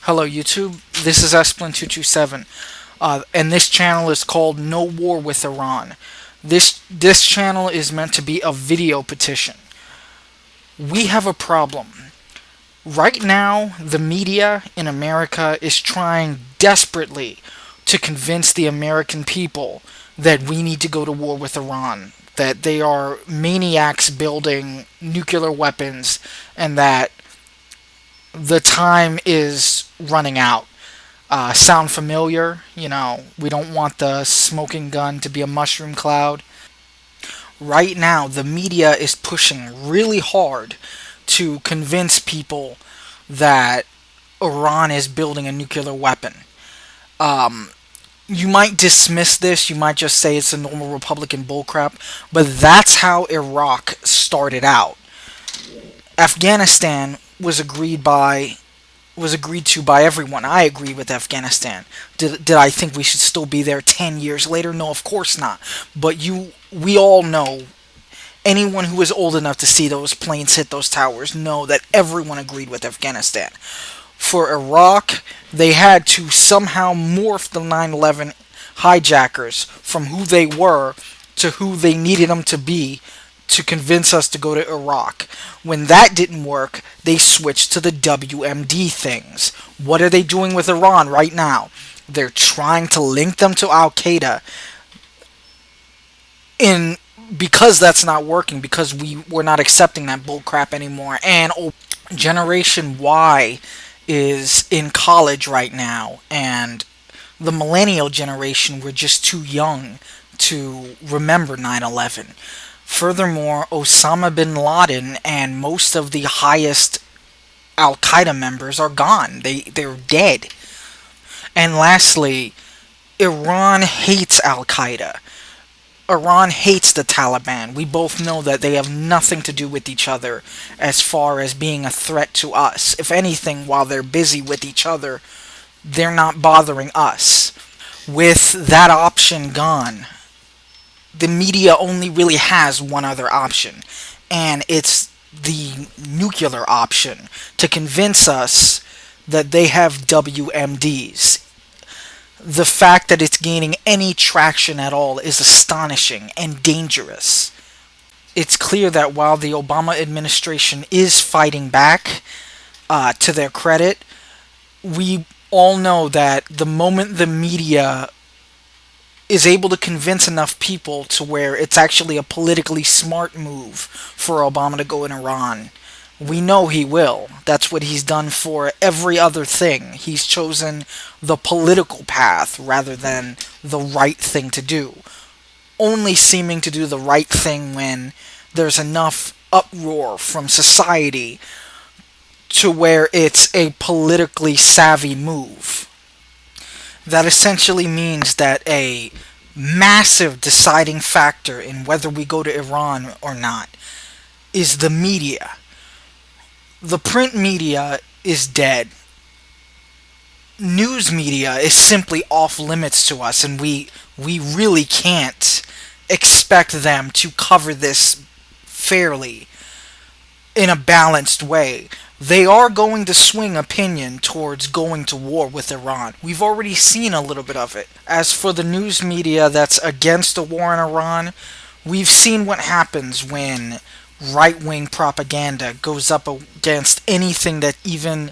Hello YouTube, this is Esplin227, and this channel is called No War with Iran. This channel is meant to be a video petition. We have a problem. Right now, the media in America is trying desperately to convince the American people that we need to go to war with Iran, that they are maniacs building nuclear weapons, and that the time is running out. Sound familiar? You know, we don't want the smoking gun to be a mushroom cloud. Right now, the media is pushing really hard to convince people that Iran is building a nuclear weapon. You might dismiss this, you might just say it's a normal Republican bullcrap, but that's how Iraq started out. Afghanistan was agreed to by everyone. I agree with Afghanistan. Did I think we should still be there 10 years later? No, of course not. But we all know, anyone who is old enough to see those planes hit those towers know that everyone agreed with Afghanistan. For Iraq, they had to somehow morph the 9/11 hijackers from who they were to who they needed them to be to convince us to go to Iraq. When that didn't work, they switched to the WMD things. What are they doing with Iran right now? They're trying to link them to Al Qaeda. Because that's not working, because we're not accepting that bullcrap anymore. And Generation Y is in college right now, and the millennial generation were just too young to remember 9/11. Furthermore, Osama bin Laden and most of the highest Al Qaeda members are gone. They're dead. And lastly, Iran hates Al Qaeda. Iran hates the Taliban. We both know that they have nothing to do with each other as far as being a threat to us. If anything, while they're busy with each other, they're not bothering us. With that option gone, the media only really has one other option, and it's the nuclear option to convince us that they have WMDs. The fact that it's gaining any traction at all is astonishing and dangerous. It's clear that while the Obama administration is fighting back, to their credit, we all know that the moment the media is able to convince enough people to where it's actually a politically smart move for Obama to go in Iran, we know he will. That's what he's done for every other thing. He's chosen the political path rather than the right thing to do. Only seeming to do the right thing when there's enough uproar from society to where it's a politically savvy move. That essentially means that a massive deciding factor in whether we go to Iran or not is the media. The print media is dead. News media is simply off limits to us, and we really can't expect them to cover this fairly in a balanced way. They are going to swing opinion towards going to war with Iran. We've already seen a little bit of it. As for the news media that's against the war in Iran, we've seen what happens when right-wing propaganda goes up against anything that even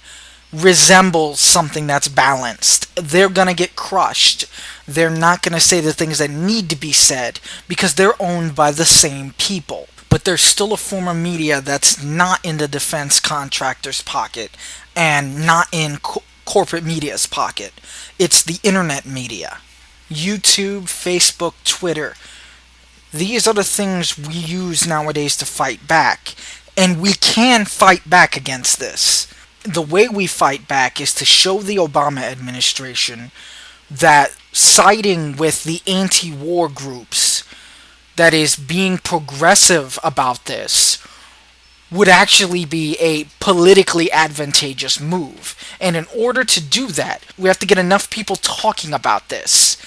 resembles something that's balanced. They're going to get crushed. They're not going to say the things that need to be said because they're owned by the same people. But there's still a form of media that's not in the defense contractor's pocket and not in corporate media's pocket. It's the internet media. YouTube, Facebook, Twitter. These are the things we use nowadays to fight back. And we can fight back against this. The way we fight back is to show the Obama administration that siding with the anti-war groups that is being progressive about this would actually be a politically advantageous move. And in order to do that, we have to get enough people talking about this.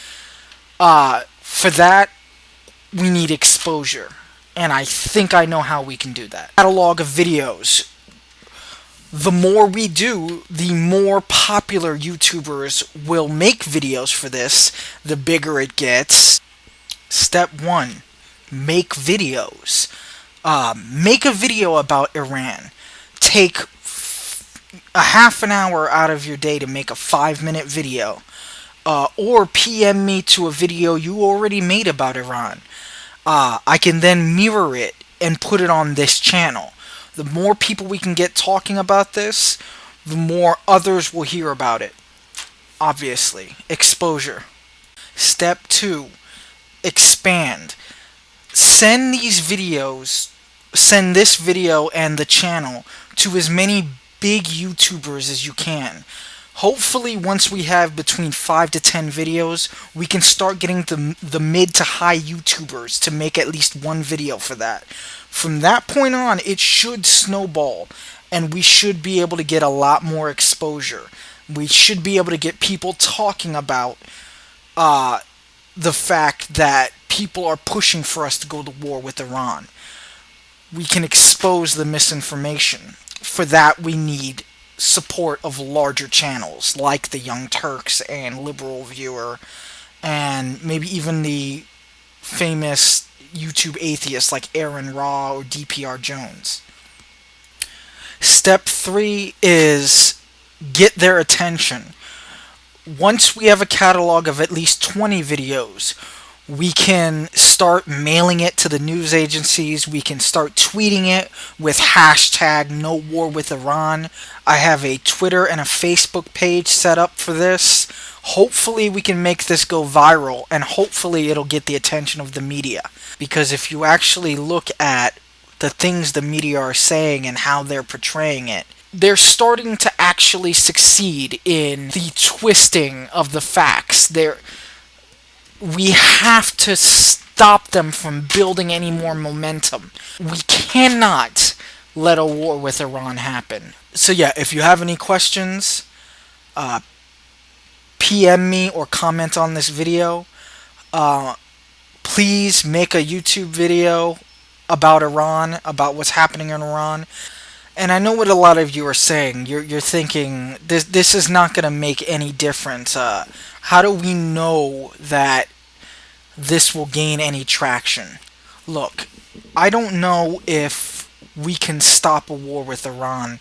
For that, we need exposure. And I think I know how we can do that. Catalog of videos. The more we do, the more popular YouTubers will make videos for this, the bigger it gets. Step 1, make videos. Make a video about Iran. Take a half an hour out of your day to make a 5-minute video. Or PM me to a video you already made about Iran. I can then mirror it and put it on this channel. The more people we can get talking about this, the more others will hear about it. Obviously, exposure. Step 2, expand. Send this video and the channel to as many big YouTubers as you can. Hopefully, once we have between 5 to 10 videos, we can start getting the mid to high YouTubers to make at least one video for that. From that point on, it should snowball, and we should be able to get a lot more exposure. We should be able to get people talking about the fact that people are pushing for us to go to war with Iran. We can expose the misinformation. For that, we need support of larger channels like the Young Turks and Liberal Viewer, and maybe even the famous YouTube atheists like Aaron Raw or DPR Jones. Step 3 is get their attention. Once we have a catalog of at least 20 videos, we can start mailing it to the news agencies. We can start tweeting it with hashtag NoWarWithIran. I have a Twitter and a Facebook page set up for this. Hopefully we can make this go viral, and hopefully it'll get the attention of the media. Because if you actually look at the things the media are saying and how they're portraying it, they're starting to actually succeed in the twisting of the facts. We have to stop them from building any more momentum. We cannot let a war with Iran happen. So yeah, if you have any questions, PM me or comment on this video. Please make a YouTube video about Iran, about what's happening in Iran. And I know what a lot of you are saying. You're thinking, this is not going to make any difference. How do we know that this will gain any traction? Look, I don't know if we can stop a war with Iran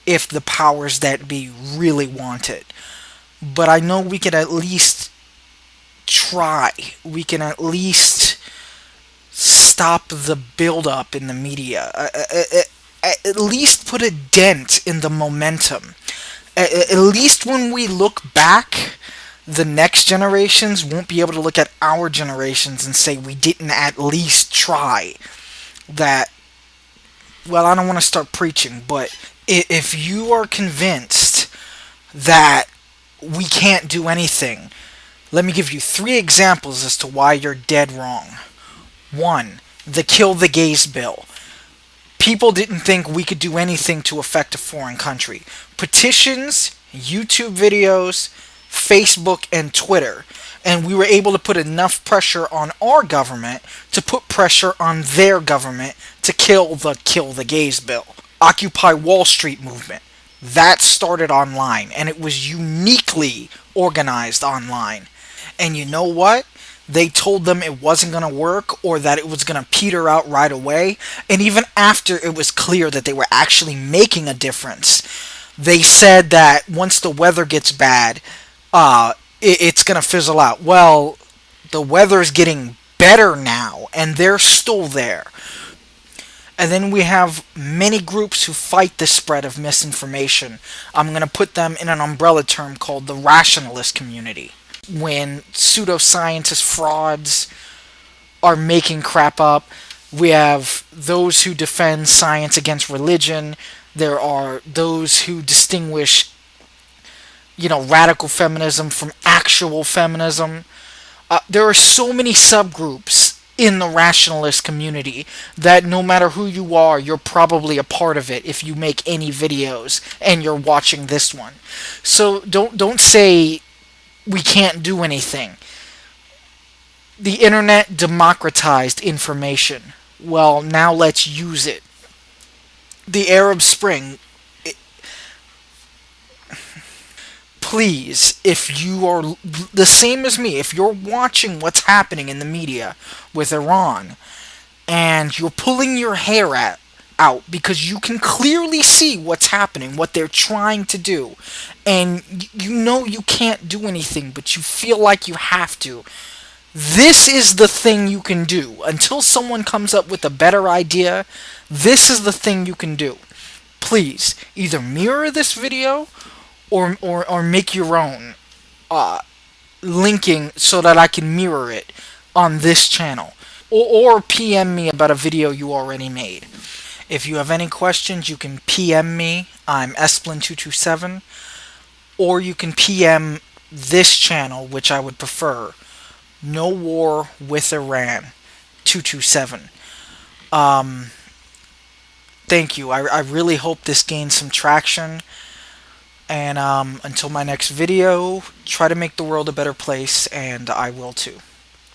if the powers that be really want it. But I know we can at least try. We can at least stop the build-up in the media. At least put a dent in the momentum. At least when we look back, the next generations won't be able to look at our generations and say we didn't at least try. That, well, I don't want to start preaching, but if you are convinced that we can't do anything, let me give you 3 examples as to why you're dead wrong. 1, the Kill the Gays bill. People didn't think we could do anything to affect a foreign country. Petitions, YouTube videos, Facebook, and Twitter. And we were able to put enough pressure on our government to put pressure on their government to kill the Gays bill. Occupy Wall Street movement. That started online, and it was uniquely organized online. And you know what? They told them it wasn't going to work, or that it was going to peter out right away. And even after it was clear that they were actually making a difference, they said that once the weather gets bad, it's going to fizzle out. Well, the weather's getting better now, and they're still there. And then we have many groups who fight the spread of misinformation. I'm going to put them in an umbrella term called the rationalist community. When pseudoscientist frauds are making crap up, we have those who defend science against religion. There are those who distinguish, radical feminism from actual feminism. There are so many subgroups in the rationalist community that no matter who you are, you're probably a part of it if you make any videos and you're watching this one. So don't say we can't do anything. The internet democratized information. Well, now let's use it. The Arab Spring, Please, if you are the same as me, if you're watching what's happening in the media with Iran and you're pulling your hair out because you can clearly see what's happening, what they're trying to do, and you know you can't do anything, but you feel like you have to, this is the thing you can do. Until someone comes up with a better idea, this is the thing you can do. Please, either mirror this video or make your own linking so that I can mirror it on this channel. Or PM me about a video you already made. If you have any questions, you can PM me. I'm Esplin227. Or you can PM this channel, which I would prefer. NoWarWithIran227. Thank you. I really hope this gains some traction. And until my next video, try to make the world a better place, and I will too.